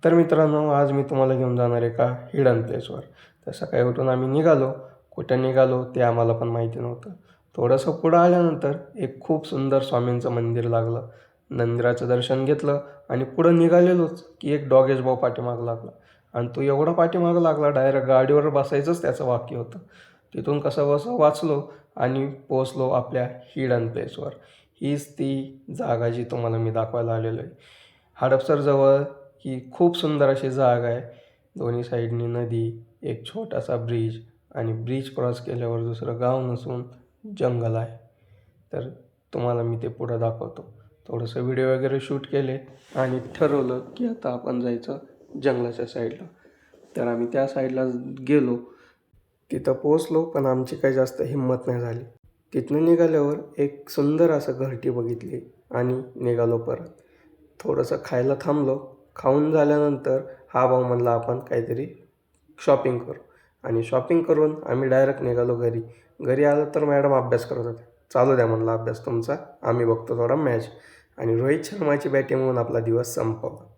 तर मित्रांनो, आज मी तुम्हाला घेऊन जाणार आहे एका हिडन प्लेसवर. तर सकाळी उठून आम्ही निघालो. कुठं निघालो ते आम्हाला पण माहिती नव्हतं. थोडंसं पुढं आल्यानंतर एक खूप सुंदर स्वामींचं मंदिर लागलं. मंदिराचं दर्शन घेतलं आणि पुढं निघालेलोच की एक डॉगेश भाऊ पाठीमागं लागला. आणि तो एवढा पाठीमागं लागला, डायरेक्ट गाडीवर बसायचंच त्याचं वाक्य होतं. तिथून कसं बसं वाचलो आणि पोचलो आपल्या हिडन प्लेसवर. हीच ती जागा जी तुम्हाला मी दाखवायला आलेलो आहे. हडपसरजवळ ही खूप सुंदर अशी जागा आहे. दोन्ही साईडनी नदी, एक छोटासा ब्रिज आणि ब्रिज क्रॉस केल्यावर दुसरं गाव नसून जंगल आहे. तर तुम्हाला मी ते पुढं दाखवतो. थोडंसं व्हिडिओ वगैरे शूट केले आणि ठरवलं की आता आपण जायचं जंगलाच्या साईडला. तर आम्ही त्या साईडला गेलो. तिथं पोचलो, पण आमची काही जास्त हिंमत नाही झाली. तिथनं निघाल्यावर एक सुंदर असं घरटी बघितली आणि निघालो परत. थोडंसं खायला थांबलो. खाऊन झाल्यानंतर हा भाऊ म्हणला आपण काहीतरी शॉपिंग करू. आणि शॉपिंग करून आम्ही डायरेक्ट निघालो घरी. घरी आलो तर मॅडम अभ्यास करत होत्या. चालू द्या म्हणला अभ्यास तुमचा, आम्ही बघतो थोडा मॅच. आणि रोहित शर्माची बॅटिंग होऊन आपला दिवस संपवला.